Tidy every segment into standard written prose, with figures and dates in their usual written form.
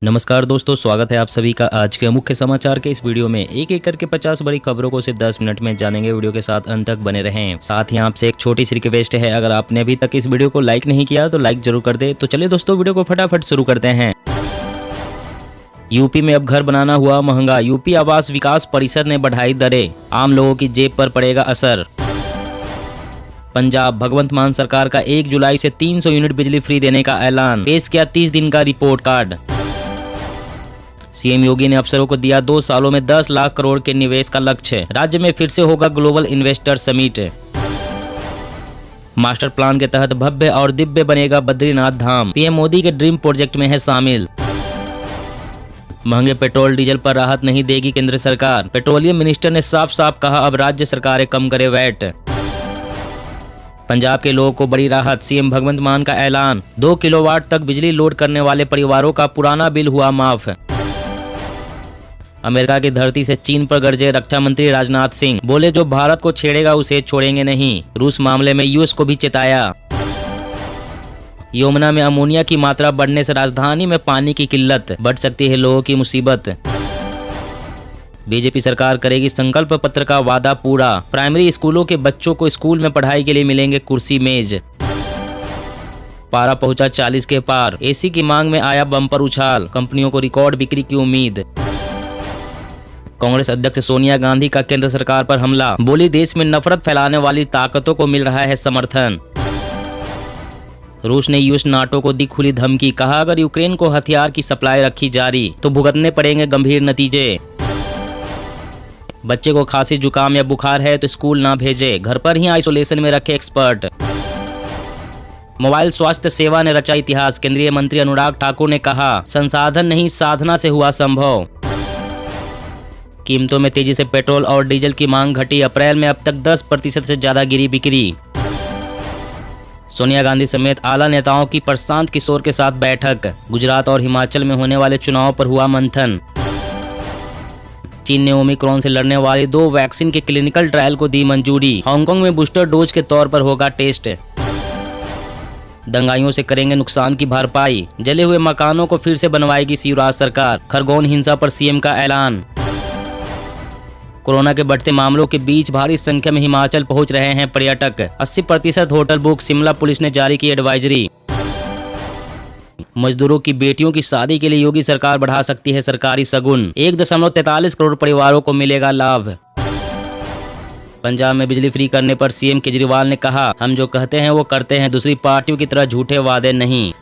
नमस्कार दोस्तों, स्वागत है आप सभी का आज के मुख्य समाचार के इस वीडियो में। एक एक करके 50 बड़ी खबरों को सिर्फ 10 मिनट में जानेंगे। वीडियो के साथ अंत तक बने रहें। साथ ही आपसे एक छोटी सी रिक्वेस्ट है, अगर आपने अभी तक इस वीडियो को लाइक नहीं किया तो लाइक जरूर कर दे। तो चलिए दोस्तों, वीडियो को फटाफट शुरू करते हैं। यूपी में अब घर बनाना हुआ महंगा। यूपी आवास विकास परिषद ने बढ़ाई दरें, आम लोगों की जेब पर पड़ेगा असर। पंजाब भगवंत मान सरकार का 1 जुलाई से 300 यूनिट बिजली फ्री देने का ऐलान। पेश किया 30 दिन का रिपोर्ट कार्ड। सीएम योगी ने अफसरों को दिया 2 सालों में 10 लाख करोड़ के निवेश का लक्ष्य। राज्य में फिर से होगा global investor summit. Master plan के तहत भव्य और दिव्य बनेगा बद्रीनाथ धाम। पीएम मोदी के ड्रीम प्रोजेक्ट में है शामिल। महंगे पेट्रोल डीजल पर राहत नहीं देगी केंद्र सरकार। पेट्रोलियम मिनिस्टर ने साफ साफ कहा, अब राज्य सरकारें कम करे वैट। पंजाब के लोगों को बड़ी राहत। सीएम भगवंत मान का ऐलान। 2 किलोवाट तक बिजली लोड करने वाले परिवारों का पुराना बिल हुआ माफ। अमेरिका की धरती से चीन पर गरजे रक्षा मंत्री राजनाथ सिंह। बोले, जो भारत को छेड़ेगा उसे छोड़ेंगे नहीं। रूस मामले में यूएस को भी चेताया। यमुना में अमोनिया की मात्रा बढ़ने से राजधानी में पानी की किल्लत। बढ़ सकती है लोगों की मुसीबत। बीजेपी सरकार करेगी संकल्प पत्र का वादा पूरा। प्राइमरी स्कूलों के बच्चों को स्कूल में पढ़ाई के लिए मिलेंगे कुर्सी मेज। पारा पहुंचा 40 के पार। एसी की मांग में आया बम्पर उछाल। कंपनियों को रिकॉर्ड बिक्री की उम्मीद। कांग्रेस अध्यक्ष सोनिया गांधी का केंद्र सरकार पर हमला। बोली, देश में नफरत फैलाने वाली ताकतों को मिल रहा है समर्थन। रूस ने यूएस नाटो को दी खुली धमकी। कहा, अगर यूक्रेन को हथियार की सप्लाई रखी जारी तो भुगतने पड़ेंगे गंभीर नतीजे। बच्चे को खांसी जुकाम या बुखार है तो स्कूल ना भेजे, घर पर ही आइसोलेशन में रखे एक्सपर्ट। मोबाइल स्वास्थ्य सेवा ने रचा इतिहास। केंद्रीय मंत्री अनुराग ठाकुर ने कहा, संसाधन नहीं साधना से हुआ संभव। कीमतों में तेजी से पेट्रोल और डीजल की मांग घटी। अप्रैल में अब तक 10% से ज्यादा गिरी बिक्री। सोनिया गांधी समेत आला नेताओं की प्रशांत किशोर के साथ बैठक। गुजरात और हिमाचल में होने वाले चुनाव पर हुआ मंथन। चीन ने ओमिक्रॉन से लड़ने वाली 2 वैक्सीन के क्लिनिकल ट्रायल को दी मंजूरी। हांगकांग में बूस्टर डोज के तौर पर होगा टेस्ट। दंगाइयों से करेंगे नुकसान की भरपाई। जले हुए मकानों को फिर से बनवाएगी शिवराज सरकार। खरगोन हिंसा पर सीएम का ऐलान। कोरोना के बढ़ते मामलों के बीच भारी संख्या में हिमाचल पहुंच रहे हैं पर्यटक। 80% होटल बुक। शिमला पुलिस ने जारी की एडवाइजरी। मजदूरों की बेटियों की शादी के लिए योगी सरकार बढ़ा सकती है सरकारी शगुन। 1.43 करोड़ परिवारों को मिलेगा लाभ। पंजाब में बिजली फ्री करने पर सीएम केजरीवाल ने कहा, हम जो कहते हैं वो करते हैं, दूसरी पार्टियों की तरह झूठे वादे नहीं।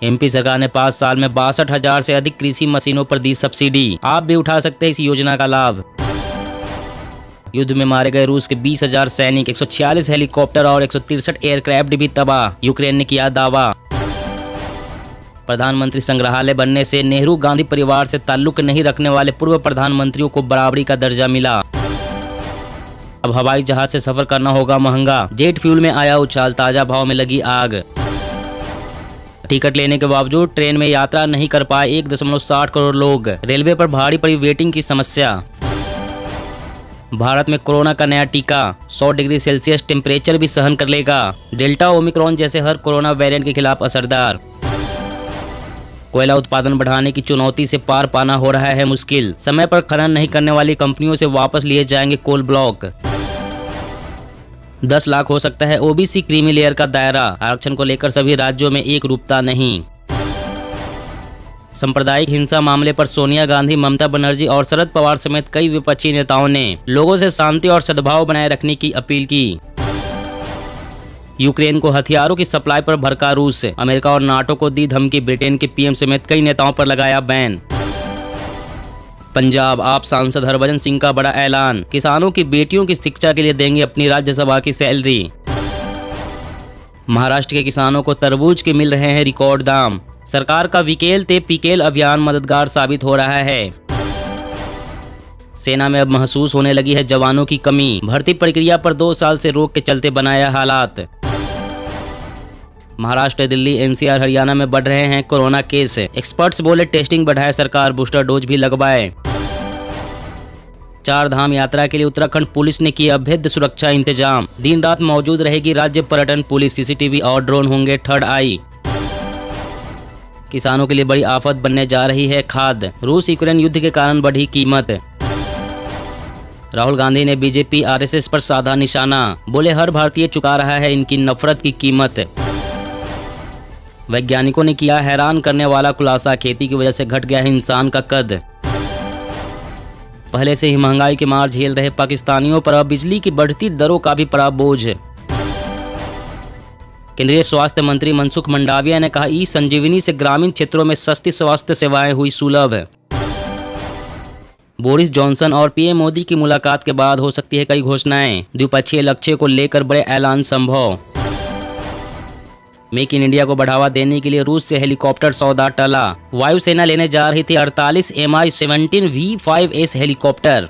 एमपी सरकार ने 5 साल में 62,000 से अधिक कृषि मशीनों पर दी सब्सिडी। आप भी उठा सकते हैं इस योजना का लाभ। युद्ध में मारे गए रूस के 20,000 सैनिक, 146 हेलीकॉप्टर और 163 एयरक्राफ्ट भी तबाह। यूक्रेन ने किया दावा। प्रधानमंत्री संग्रहालय बनने से नेहरू गांधी परिवार से ताल्लुक नहीं रखने वाले पूर्व प्रधानमंत्रियों को बराबरी का दर्जा मिला। अब हवाई जहाज से सफर करना होगा महंगा। जेट फ्यूल में आया उछाल। ताजा भाव में लगी आग। टिकट लेने के बावजूद ट्रेन में यात्रा नहीं कर पाए 1.60 करोड़ लोग। रेलवे पर भारी पड़ी वेटिंग की समस्या। भारत में कोरोना का नया टीका 100 डिग्री सेल्सियस टेम्परेचर भी सहन कर लेगा। डेल्टा ओमिक्रॉन जैसे हर कोरोना वेरिएंट के खिलाफ असरदार। कोयला उत्पादन बढ़ाने की चुनौती से पार पाना हो रहा है मुश्किल। समय पर खनन नहीं करने वाली कंपनियों से वापस लिए जाएंगे कोल ब्लॉक। 10 लाख हो सकता है ओबीसी क्रीमी लेयर का दायरा। आरक्षण को लेकर सभी राज्यों में एक रूपता नहीं। सांप्रदायिक हिंसा मामले पर सोनिया गांधी, ममता बनर्जी और शरद पवार समेत कई विपक्षी नेताओं ने लोगों से शांति और सद्भाव बनाए रखने की अपील की। यूक्रेन को हथियारों की सप्लाई पर भड़का रूस। अमेरिका और नाटो को दी धमकी। ब्रिटेन के पीएम समेत कई नेताओं पर लगाया बैन। पंजाब आप सांसद हरभजन सिंह का बड़ा ऐलान। किसानों की बेटियों की शिक्षा के लिए देंगे अपनी राज्यसभा की सैलरी। महाराष्ट्र के किसानों को तरबूज के मिल रहे हैं रिकॉर्ड दाम। सरकार का विकेल ते पिकेल अभियान मददगार साबित हो रहा है। सेना में अब महसूस होने लगी है जवानों की कमी। भर्ती प्रक्रिया पर 2 साल से रोक के चलते बनाया हालात। महाराष्ट्र, दिल्ली, एनसीआर, हरियाणा में बढ़ रहे हैं कोरोना केस। एक्सपर्ट्स बोले, टेस्टिंग बढ़ाए सरकार, बूस्टर डोज भी लगवाए। 4 धाम यात्रा के लिए उत्तराखंड पुलिस ने किए अभेद्य सुरक्षा इंतजाम। दिन रात मौजूद रहेगी राज्य पर्यटन पुलिस। सीसीटीवी और ड्रोन होंगे थर्ड आई। किसानों के लिए बड़ी आफत बनने जा रही है खाद। रूस यूक्रेन युद्ध के कारण बढ़ी कीमत। राहुल गांधी ने बीजेपी आरएसएस पर साधा निशाना, बोले हर भारतीय चुका रहा है इनकी नफरत की कीमत। वैज्ञानिकों ने किया हैरान करने वाला खुलासा, खेती की वजह से घट गया है इंसान का कद। पहले से ही महंगाई की मार झेल रहे पाकिस्तानियों पर अब बिजली की बढ़ती दरों का भी पड़ा बोझ। केंद्रीय स्वास्थ्य मंत्री मनसुख मंडाविया ने कहा ई संजीवनी से ग्रामीण क्षेत्रों में सस्ती स्वास्थ्य सेवाएं हुई सुलभ। बोरिस जॉनसन और पीएम मोदी की मुलाकात के बाद हो सकती है कई घोषणाएं, द्विपक्षीय लक्ष्य को लेकर बड़े ऐलान संभव। मेक इन इंडिया को बढ़ावा देने के लिए रूस से हेलीकॉप्टर सौदा टला। वायुसेना लेने जा रही थी 48 Mi-17 V5S हेलीकॉप्टर।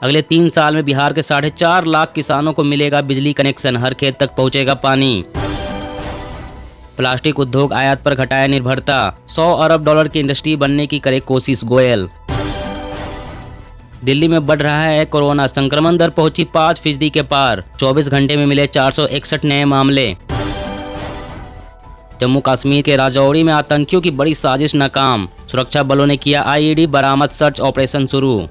अगले 3 साल में बिहार के 4.5 लाख किसानों को मिलेगा बिजली कनेक्शन, हर खेत तक पहुंचेगा पानी। प्लास्टिक उद्योग आयात पर घटाए निर्भरता, $100 अरब की इंडस्ट्री बनने की करे कोशिश गोयल। दिल्ली में बढ़ रहा है कोरोना, संक्रमण दर पहुंची 5% के पार, 24 घंटे में मिले 461 नए मामले। जम्मू कश्मीर के राजौरी में आतंकियों की बड़ी साजिश नाकाम, सुरक्षा बलों ने किया आईईडी बरामद, सर्च ऑपरेशन शुरू।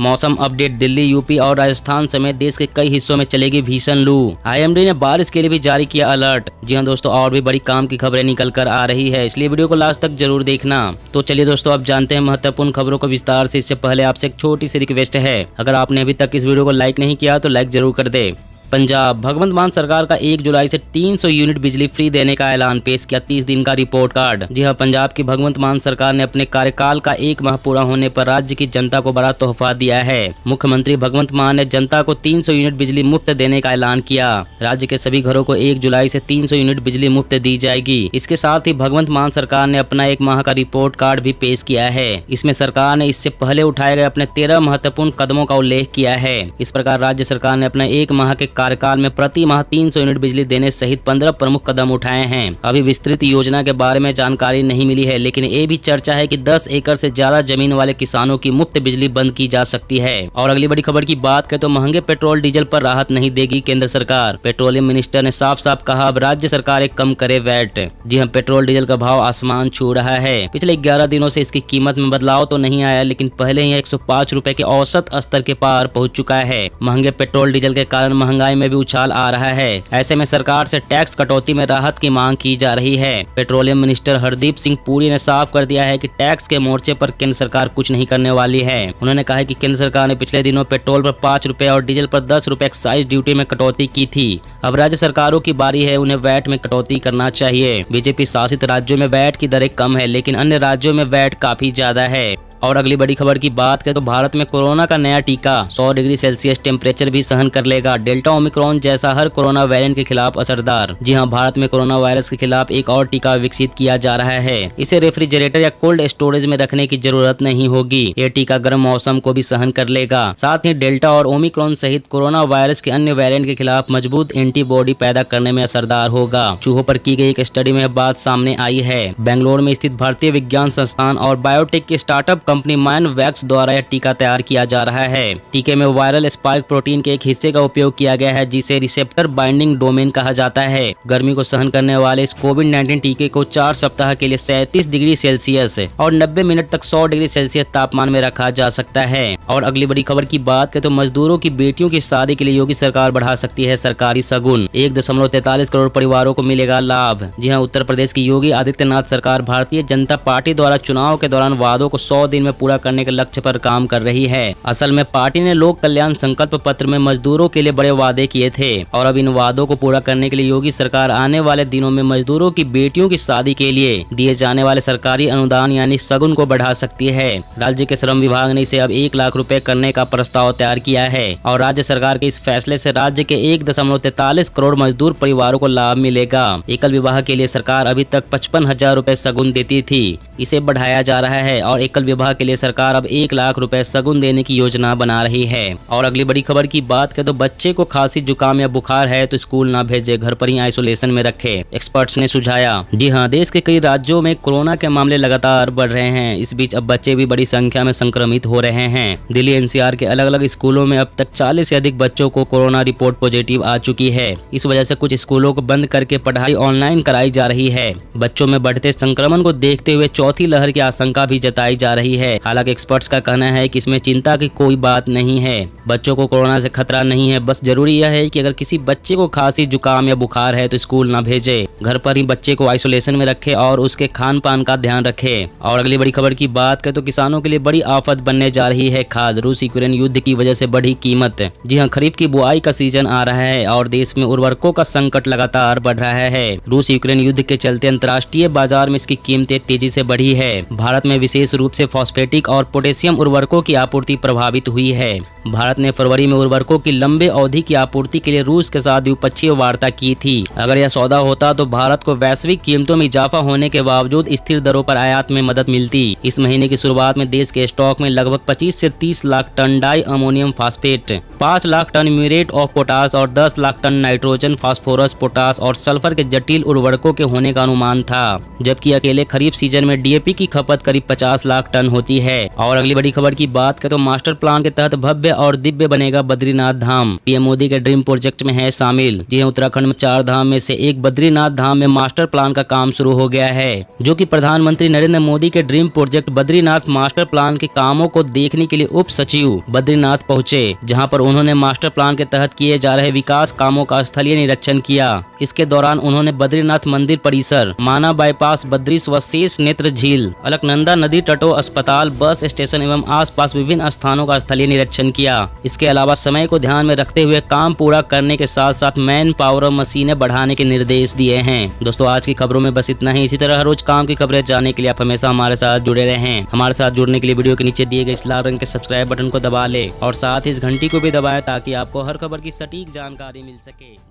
मौसम अपडेट, दिल्ली, यूपी और राजस्थान समेत देश के कई हिस्सों में चलेगी भीषण लू। आईएमडी ने बारिश के लिए भी जारी किया अलर्ट। जी हां दोस्तों, और भी बड़ी काम की खबरें निकल कर आ रही है, इसलिए वीडियो को लास्ट तक जरूर देखना। तो चलिए दोस्तों, अब जानते हैं महत्वपूर्ण खबरों को विस्तार से। इससे पहले आपसे एक छोटी सी रिक्वेस्ट है, अगर आपने अभी तक इस वीडियो को लाइक नहीं किया तो लाइक जरूर कर दे। पंजाब, भगवंत मान सरकार का 1 जुलाई से 300 यूनिट बिजली फ्री देने का ऐलान, पेश किया 30 दिन का रिपोर्ट कार्ड। जी हां, पंजाब की भगवंत मान सरकार ने अपने कार्यकाल का 1 माह पूरा होने पर राज्य की जनता को बड़ा तोहफा दिया है। मुख्यमंत्री भगवंत मान ने जनता को 300 यूनिट बिजली मुफ्त देने का ऐलान किया। राज्य के सभी घरों को 1 जुलाई से 300 यूनिट बिजली मुफ्त दी जाएगी। इसके साथ ही भगवंत मान सरकार ने अपना 1 माह का रिपोर्ट कार्ड भी पेश किया है। इसमें सरकार ने इससे पहले उठाए गए अपने 13 महत्वपूर्ण कदमों का उल्लेख किया है। इस प्रकार राज्य सरकार ने अपना 1 माह के कार्यकाल में प्रति माह 300 यूनिट बिजली देने सहित 15 प्रमुख कदम उठाए हैं। अभी विस्तृत योजना के बारे में जानकारी नहीं मिली है, लेकिन ये भी चर्चा है कि 10 एकड़ से ज्यादा जमीन वाले किसानों की मुफ्त बिजली बंद की जा सकती है। और अगली बड़ी खबर की बात करें तो महंगे पेट्रोल डीजल पर राहत नहीं देगी केंद्र सरकार। पेट्रोलियम मिनिस्टर ने साफ साफ कहा अब राज्य सरकार कम करे वैट। जी हां, पेट्रोल डीजल का भाव आसमान छू रहा है। पिछले 11 दिनों से इसकी कीमत में बदलाव तो नहीं आया, लेकिन पहले ही 105 रुपए के औसत स्तर के पार पहुंच चुका है। महंगे पेट्रोल डीजल के कारण महंगाई में भी उछाल आ रहा है। ऐसे में सरकार से टैक्स कटौती में राहत की मांग की जा रही है। पेट्रोलियम मिनिस्टर हरदीप सिंह पुरी ने साफ कर दिया है कि टैक्स के मोर्चे पर केंद्र सरकार कुछ नहीं करने वाली है। उन्होंने कहा है कि केंद्र सरकार ने पिछले दिनों पेट्रोल पर 5 रुपए और डीजल पर 10 रुपए एक्साइज ड्यूटी में कटौती की थी। अब राज्य सरकारों की बारी है, उन्हें वैट में कटौती करना चाहिए। बीजेपी शासित राज्यों में वैट की दरें कम है, लेकिन अन्य राज्यों में वैट काफी ज्यादा है। और अगली बड़ी खबर की बात करें तो भारत में कोरोना का नया टीका 100 डिग्री सेल्सियस टेम्परेचर भी सहन कर लेगा। डेल्टा ओमिक्रॉन जैसा हर कोरोना वेरिएंट के खिलाफ असरदार। जी हां, भारत में कोरोना वायरस के खिलाफ एक और टीका विकसित किया जा रहा है। इसे रेफ्रिजरेटर या कोल्ड स्टोरेज में रखने की जरूरत नहीं होगी। ये टीका गर्म मौसम को भी सहन कर लेगा। साथ ही डेल्टा और ओमिक्रॉन सहित कोरोना वायरस के अन्य वेरिएंट के खिलाफ मजबूत एंटीबॉडी पैदा करने में असरदार होगा। चूहों पर की गई एक स्टडी में बात सामने आई है। बेंगलोर में स्थित भारतीय विज्ञान संस्थान और बायोटेक की स्टार्टअप कंपनी माइनवैक्स द्वारा यह टीका तैयार किया जा रहा है। टीके में वायरल स्पाइक प्रोटीन के एक हिस्से का उपयोग किया गया है, जिसे रिसेप्टर बाइंडिंग डोमेन कहा जाता है। गर्मी को सहन करने वाले इस कोविड-19 टीके को 4 सप्ताह के लिए 37 डिग्री सेल्सियस और 90 मिनट तक 100 डिग्री सेल्सियस तापमान में रखा जा सकता है। और अगली बड़ी खबर की बात करें तो मजदूरों की बेटियों की शादी के लिए योगी सरकार बढ़ा सकती है सरकारी शगुन। 1.43 करोड़ परिवारों को मिलेगा लाभ। जी हाँ, उत्तर प्रदेश की योगी आदित्यनाथ सरकार भारतीय जनता पार्टी द्वारा चुनाव के दौरान वादों को 100 दिन में पूरा करने के लक्ष्य पर काम कर रही है। असल में पार्टी ने लोक कल्याण संकल्प पत्र में मजदूरों के लिए बड़े वादे किए थे और अब इन वादों को पूरा करने के लिए योगी सरकार आने वाले दिनों में मजदूरों की बेटियों की शादी के लिए दिए जाने वाले सरकारी अनुदान यानी शगुन को बढ़ा सकती है। राज्य के श्रम विभाग ने इसे अब 1 लाख रुपए करने का प्रस्ताव तैयार किया है और राज्य सरकार के इस फैसले से राज्य के 1.43 करोड़ मजदूर परिवारों को लाभ मिलेगा। एकल विवाह के लिए सरकार अभी तक 55,000 रुपए शगुन देती थी, इसे बढ़ाया जा रहा है और एकल विवाह विवाह के लिए सरकार अब 1 लाख रुपए सगुन देने की योजना बना रही है। और अगली बड़ी खबर की बात करें तो बच्चे को खांसी जुकाम या बुखार है तो स्कूल ना भेजे, घर पर ही आइसोलेशन में रखे, एक्सपर्ट्स ने सुझाया। जी हाँ, देश के कई राज्यों में कोरोना के मामले लगातार बढ़ रहे हैं। इस बीच अब बच्चे भी बड़ी संख्या में संक्रमित हो रहे हैं। दिल्ली एनसीआर के अलग अलग स्कूलों में अब तक 40 से अधिक बच्चों को कोरोना रिपोर्ट पॉजिटिव आ चुकी है। इस वजह से कुछ स्कूलों को बंद करके पढ़ाई ऑनलाइन कराई जा रही है। बच्चों में बढ़ते संक्रमण को देखते हुए चौथी लहर की आशंका भी जताई जा रही है। हालांकि एक्सपर्ट्स का कहना है कि इसमें चिंता की कोई बात नहीं है। बच्चों को कोरोना से खतरा नहीं है, बस जरूरी यह है कि अगर किसी बच्चे को खांसी जुकाम या बुखार है तो स्कूल ना भेजे, घर पर ही बच्चे को आइसोलेशन में रखे और उसके खान पान का ध्यान रखे। और अगली बड़ी खबर की बात करें तो किसानों के लिए बड़ी आफत बनने जा रही है खाद। रूस यूक्रेन युद्ध की वजह से बढ़ी कीमत। जी हाँ, खरीफ की बुआई का सीजन आ रहा है और देश में उर्वरकों का संकट लगातार बढ़ रहा है। रूस यूक्रेन युद्ध के चलते अंतर्राष्ट्रीय बाजार में इसकी कीमतें तेजी से बढ़ी है। भारत में विशेष रूप से फॉस्फेटिक और पोटेशियम उर्वरकों की आपूर्ति प्रभावित हुई है। भारत ने फरवरी में उर्वरकों की लंबे अवधि की आपूर्ति के लिए रूस के साथ द्विपक्षीय वार्ता की थी। अगर यह सौदा होता तो भारत को वैश्विक कीमतों में इजाफा होने के बावजूद स्थिर दरों पर आयात में मदद मिलती। इस महीने की शुरुआत में देश के स्टॉक में लगभग 25 से 30 lakh ton di ammonium phosphate, 5 lakh ton muriate of potash और 10 lakh ton nitrogen, phosphorus, potash और सल्फर के जटिल उर्वरकों के होने का अनुमान था, जबकि अकेले खरीफ सीजन में डीएपी की खपत करीब 50 लाख टन होती है। और अगली बड़ी खबर की बात करें तो मास्टर प्लान के तहत भव्य और दिव्य बनेगा बद्रीनाथ धाम। पीएम मोदी के ड्रीम प्रोजेक्ट में है शामिल। जी उत्तराखंड में 4 धाम में से एक बद्रीनाथ धाम में मास्टर प्लान का काम शुरू हो गया है, जो कि प्रधानमंत्री नरेंद्र मोदी के dream project Badrinath master plan के कामों को देखने के लिए उप सचिव बद्रीनाथ पहुंचे, जहां पर उन्होंने मास्टर प्लान के तहत किए जा रहे विकास कामों का स्थलीय निरीक्षण किया। इसके दौरान उन्होंने बद्रीनाथ मंदिर परिसर, माना बाईपास, बद्रीश व शेष नेत्र झील, अलकनंदा नदी तटों, अस्पताल, बस स्टेशन एवं आसपास विभिन्न स्थानों का स्थलीय निरीक्षण किया। इसके अलावा समय को ध्यान में रखते हुए काम पूरा करने के साथ साथ मैन पावर और मशीनें बढ़ाने के निर्देश दिए हैं। दोस्तों, आज की खबरों में बस इतना ही। इसी तरह हर रोज काम की खबरें जानने के लिए आप हमेशा हमारे साथ जुड़े रहें। हमारे साथ जुड़ने के लिए वीडियो के नीचे दिए गए इस लाल रंग के सब्सक्राइब बटन को दबा ले और साथ ही इस घंटी को भी दबाएं ताकि आपको हर खबर की सटीक जानकारी मिल सके।